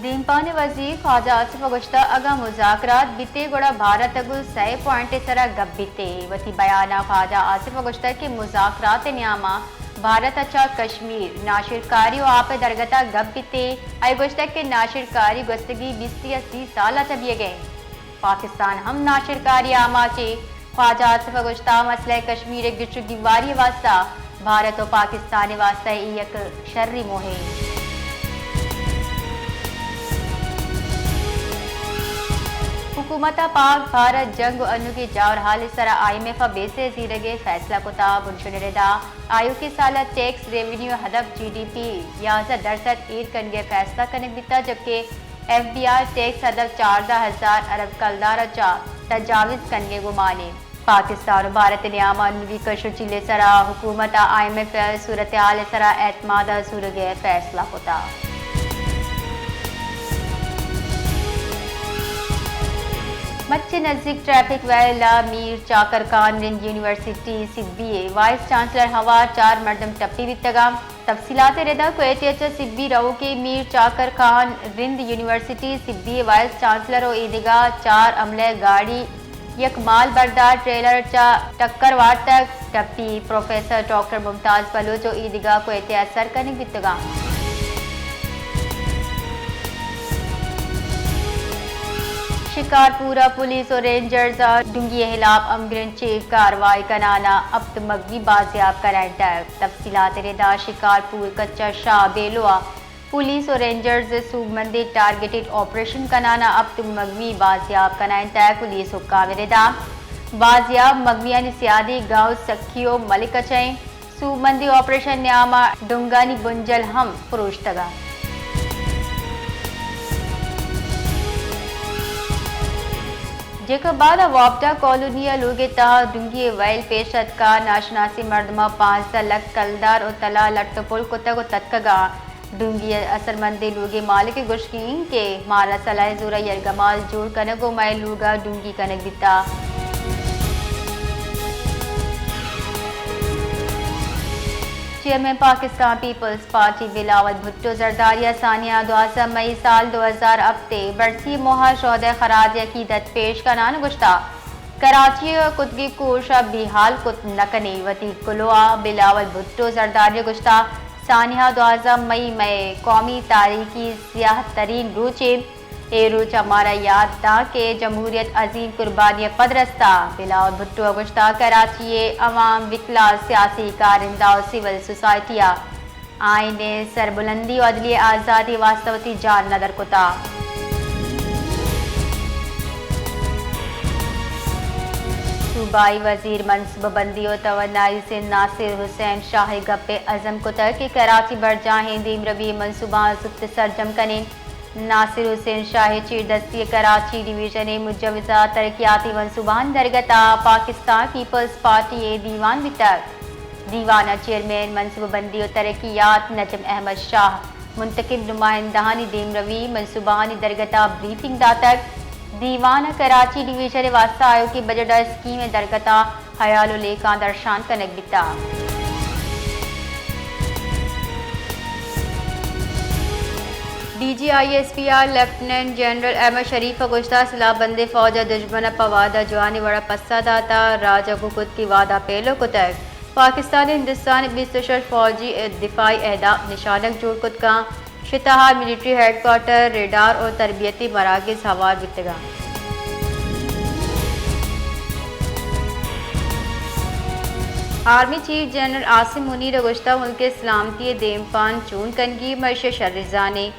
दीनपानी वजीर ख्वाजा आसिफ गुश्ता अगा मुज़ाकरात बीते गुड़ा भारत अगु 6 पॉइंट सरा गब बीते वती बयाना ख्वाजा आसिफ गुश्ता के मुज़ाकरात न्यामा भारत अच्छा कश्मीर नाशिरकारी और आप दरगता गब बीते आई गुश्ता के नाशिरकारी गुस्तगी 20-80 साल तबिए गए पाकिस्तान हम नाशिरकारी आमाचे ख्वाजा आसिफ गुश्ता मसले कश्मीर गिचु गिवारी वास्ता भारत और पाकिस्तान वास्ता एक शर्री मोहे हुकूमत पाक भारत जंग अनु की जावर हाल इस तरह IMF बेसे जीरगे फैसला कुता बुनशुनरेदा आयु के साल टैक्स रेवेन्यू हदफ GDP 11% ईद कनगे फैसला करने बीता जबकि FDR टैक्स हदफ 14,000 अरब कलदार तजाविज कनगे गुमाने पाकिस्तान और भारत नियामा अनुवी कशु चिले सरा हुकूमत IMF सूरत हाल सरा एतमाद सूरगे फैसला कुता मच्चे नजदीक ट्रैफिक वैला मीर चाकर Khan Rind university Sibi vice chancellor हवा 4 मर्दम टप्पी वित्तगाम तफसीलात रेदा कोएत सिब्बी रहो के मीर चाकर Khan Rind university Sibi vice chancellor और ईदगा 4 अमले गाड़ी यक माल बरदार ट्रेलर चा टक्कर वार तक टप्पी प्रोफेसर डॉक्टर मुमताज बलोच और ईदगा कोएत असर करने वित्तगाम शिकारपुरा पुलिस और रेंजर्स डुंगी खिलाफ अमगरन चेक कार्रवाई कराना अब तो मगवी बाजियाब कराएंटा तफसीलात रेदा शिकारपुर कच्चा शाह बेलोआ पुलिस और रेंजर्स सूबमंदी टारगेटेड ऑपरेशन कराना अब तो मगवी बाजियाब कराएंटा पुलिस हुक्काम रेदा बाजियाब मगविया सियादी गाँव सखियो मलिक चें सूबमंदी ऑपरेशन न्यामा डुंगानी बुंजल हम फरोश तगा जेकर बाद वापडा कॉलोनिया लोगे तहा डुंगी वैल पेशत का नाशनासी मर्दमा 5 लख कलदार और तला लट्टपुल कुत्ता को तत्कगा डुंगी असरमंदी लोगे मालिक गुशकीन के मारा सलाह जोरा यरगमाल जोड़ कनगो मैं लूगा डुंगी कनक दिता चेयरमैन पाकिस्तान पीपल्स पार्टी बिलावल भुट्टो जरदारिया सानिया 12 मई साल 2000 हफ्ते बरसी मोहा शौदे खराज अकीदत पेश करान गुश्ता कराची कुतगी कोशा बिहाल कुत नकने वती कुलोआ बिलावल भुट्टो जरदारिया गुश्ता सानिया 12 मई में कौमी तारीखी सियाह तरीन रूचे ए रोच हमारा याद था कि जमहूरियत अजीम कुर्बानी पदरस्ता बिलावल भुट्टो गुश्ता कराची अवाम विकला सियासी कारिंदा और सिविल सोसाइटिया आईने सरबुलंदी और अदली आज़ादी वास्तवती जान नदर कुता सूबाई वजीर मनसूबबंदी और तवन्नाई से नासिर हुसैन शाही गप्पे अजम कुतर की कराची बरजाहें दीम रबी मनसूबा जुफ्त सरजम कने नासिर हुसैन शाही चीरदस्ती कराची डिवीजन मुजवजा तरक्याती मनसूबान दरगता पाकिस्तान पीपल्स पार्टी दीवान वितक दीवाना चेयरमैन मनसूबबंदी और तरक्यात नजम अहमद शाह मुंतकिब नुमाइंदानी दीम रवी मनसूबानी दरगता ब्रीफिंग दातक दीवाना कराची डिवीजन वास्ता आयोग की बजट स्कीम दरगता हयालो लेखा दर्शान कनक बिता DGISPR लेफ्टिनेंट जनरल अहमद शरीफ गुश्ता सिला बंदे फौज दुश्मन पवादा जवानी बड़ा पस्सा दाता राजा गुकुत की वादा पेलो कुतर पाकिस्तान हिंदुस्तान 20 फौजी दिफाई अहदा निशानक जोड़ कुत का शिताहार मिलिट्री हेडक्वार्टर रेडार और तरबियती मराकज़ हवार बितगा army chief general Asim Munir गुश्ता मुल्क इस्लामती देमपान चून कनगी मर्श शर्रिजाने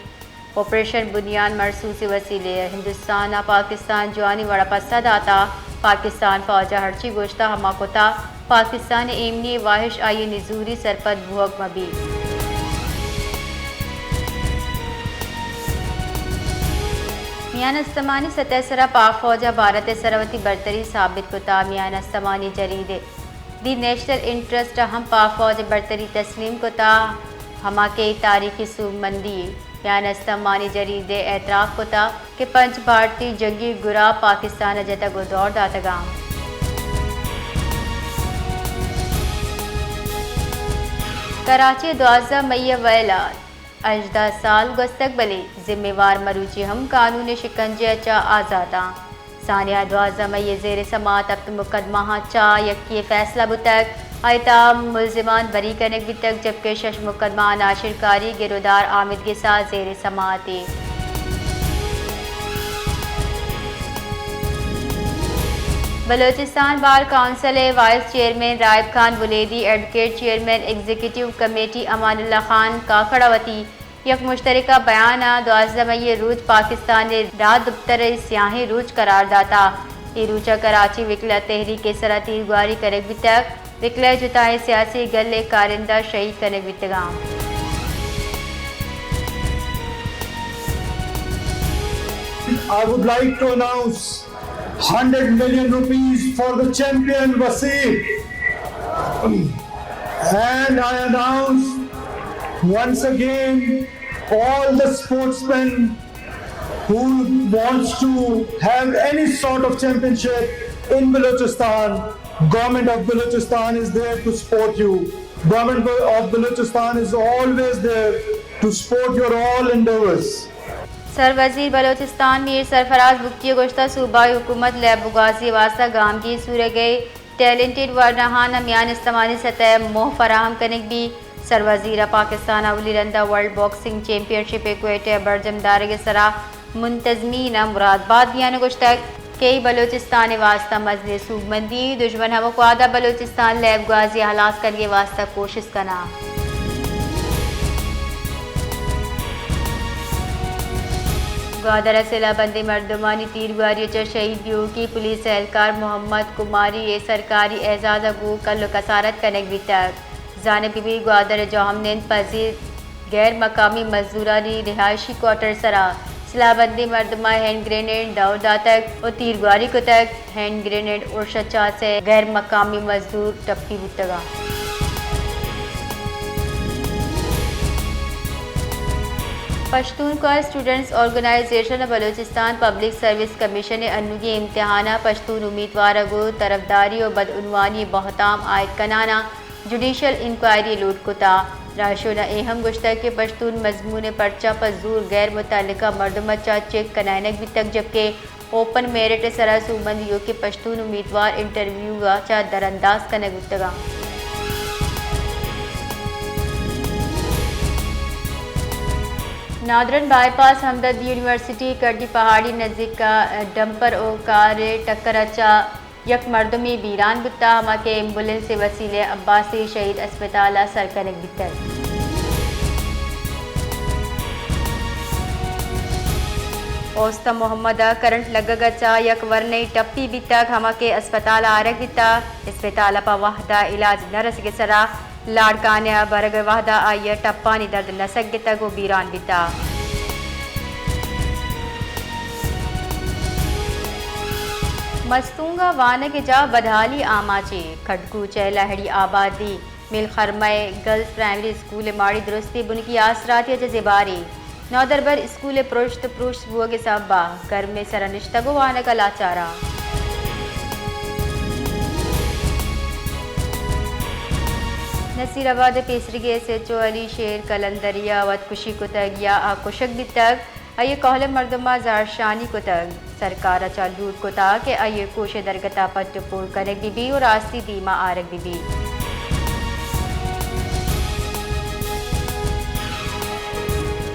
ऑपरेशन बुनियान मरसूस वसीले हिंदुस्तान पाकिस्तान जवानी वड़ा पस्सा दाता पाकिस्तान फौजा हर्ची गोश्ता हमाकोता पाकिस्तान एमनी वाहिश आई निजूरी सरपत भुहक मबी मियान अस्तमानी सतह सरा पाक फौजा भारत सरवती बरतरी साबित कुता मियान अस्तमानी जरीदे दी नेशनल इंटरेस्ट हम पाक फौज बरतरी तस्लीम कुता हमा के तारीखी सूबमंदी मियान अस्तमानी जरीदे एतराफ़ कुता कि पंच भारतीय जंगी गुरा पाकिस्तान जता गुदौर दातगाम कराची 12 मई वेला अजदा साल गुस्तकबले जिम्मेवार मरूची हम कानून शिकंजे चा आज़ादा सानिया दुआज़ा मई ज़ेर समात अब मुकदमा चा यक्की फैसला बुतक आयताम मुलजिमान बरी करने तक जबकि शश मुकदमा नाशिरकारी गिरोदार आमिद के साथ ज़ेर समाती। Balochistan bar council vice chairman Raib Khan Buledi advocate chairman executive committee Amanullah Khan काकड़ावती यक मुश्तरका बयान 12 मई रूज पाकिस्तान ने रात दुप्तर स्याही रूज करार दाता ये रूचा कराची विकला तहरीक सरा तीरगुआरी करे तक विकला जुताए सियासी गले कारिंदा शहीद करने बितगाम। I would like to announce 100 million rupees for the champion Wasim. And I announce once again all the sportsmen who wants to have any sort of championship in Balochistan, government of Balochistan is there to support you. Government of Balochistan is always there to support your all endeavors. Sir वजीर बलोचिस्तान मीर सरफराज बुक्की गुश्ता सूबाई हुकूमत लैबुगाजी वास्ता गाम की सूर गए talented वर्नहान अमियान इस्तेमाली सतह मोह फराहम करने भी सर वजीर पाकिस्तान अवली रंदा वर्ल्ड बॉक्सिंग चैम्पियनशिप क्वेटे बरजमदार के सरा मुंतजमीन मुरादबाद दियान गुश्तक कई बलोचिस्तान वास्ता मजले सूबमंदी दुश्मन हम वादा बलोचिस्तान लैबुगाजी हलास करके वास्ता कोशिश करना। ग्वादर सिला बंदी मर्दमानी तीरगुआरी च शहीद यू की पुलिस एहलकार मोहम्मद कुमारी ये सरकारी एजाज अगू कल कसारत कनक भी तक जानब भी ग्वादर जहमन पजीर गैर मकामी मजदूरानी रिहायशी क्वार्टर सरा सिलाबंदी मर्दमा हैंड ग्रेनेड दौड़ा तक और तीरगुआरी को तक हैंड ग्रेनेड और शचा से गैर मकामी मजदूर टप्पी बुतगा। Pashtun students organisation Balochistan public service commission ने अनुगी इम्तहाना पश्तून उम्मीदवार को तरफदारी और बदउनवानी बहताम आयद कनाना जुडिशल इंक्वायरी लूट कुता राशो न अहम गुश्ता के पश्तून मजमून पर्चा पर जोर गैर मुतल्लिका मर्दमचा चेक कनायनक भी तक जबकि ओपन मेरिट सरा सूबंदियों के पश्तून उम्मीदवार इंटरव्यू चा दरअंदाज कने गुतगा। नादरन बाईपास हमदर्द यूनिवर्सिटी कटी पहाड़ी नज़दीक का डंपर ओ कार टक्कर अचा यक मर्दमी बीरान बुता हमा के एम्बुलेंस से वसीले अब्बासी शहीद अस्पताल सरकनक बितर। ओस्ता मोहम्मद करंट लगगचा यक वरनई टप्पी बितक हमा के अस्पताल आरक बिता अस्पताल पा वाहदा इलाज नरस के सरा लाड़काने बरग वाहदा आय टप्पानी दर्द नसक तक बीरान बिता। मस्तूंगा वान के जा बदहाली आमाचे खटकू लहड़ी आबादी मिल खरमय गर्ल्स प्राइमरी स्कूल माड़ी दुरुस्ती बुनकी आसराती जजेबारी नौदरबर स्कूल पुरुष पुरुष बुआ के साबा घर में सरनिश्तगो वान का लाचारा। नसीराबाद पेसरीगे SHO अली शेर कलंदरिया वत कुशी को तग या आकुशक भी तक अये कहले मर्दमा जारशानी को तग सरकार अचा लूट को ता के अये कोशे दरगता पट्टपुर कनक बीबी और आस्ती दीमा आरक बीबी।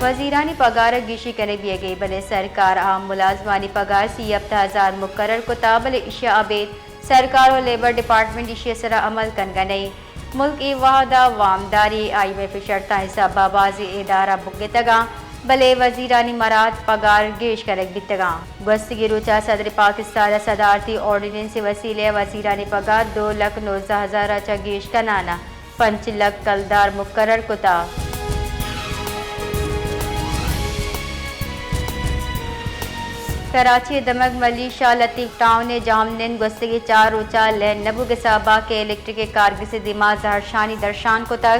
वजीरानी पगार गिशी कनक भी गई बने सरकार आम मुलाजमानी पगार 70,000 मुकर्रर को ता बले इशिया अबेद सरकार और लेबर डिपार्टमेंट इशिया सरा अमल कन गई मुल्क ई वाहदा वामदारी IMF शर्ता हिसाब बाबाजी इदारा बुगे तगा भले वजीरानी मराद पगार गेश करक बितगा गस्ती रुचा सदर पाकिस्तान सदारती ऑर्डिनेंस वसीले वजीरानी पगार 2,19,000 चा गेश कनाना 5 लाख कलदार मुकर्रर कुता। कराची दमक मली शाह लतीफ टाउन ने जामनन गस्ती 4 रोचा लैन नबू के साबा के इलेक्ट्रिक कारगी से दिमा जहरशानी दर्शान को तक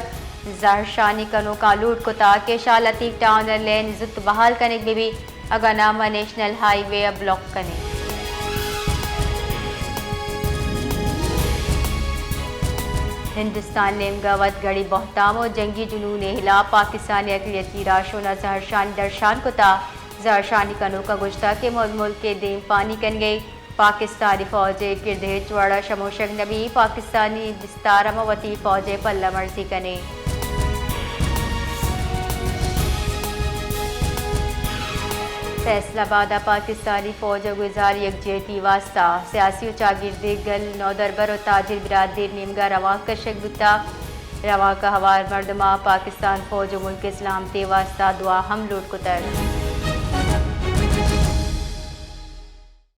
जहरशानी कनो का लूट को ता के शाह लतीफ टाउन लैन जुत बहाल करने भी अगर नामा नेशनल हाईवे ब्लॉक करने हिंदुस्तान ने गवत गड़ी बहताम और जंगी जुनून हिला पाकिस्तानी अकलियती राशोना जहरशानी दरशान कुता जहरशानी कनो का गुश्ता के मुल्क के देम पानी कन गई पाकिस्तानी फौज किरदे चौड़ा शमोशक नबी पाकिस्तानी दिस्तारमवती फौज पल्ला मर्जी कने फैसलाबाद पाकिस्तानी फौज गुजार यकजहती वास्ता सियासी चागिरदे गल नौदरबर और ताजिर बिरादर निमगा रवा कशक बुता रवा का हवार मर्दमा पाकिस्तान फौज मुल्क इस्लाम ते वास्ता दुआ हम लूट कुतर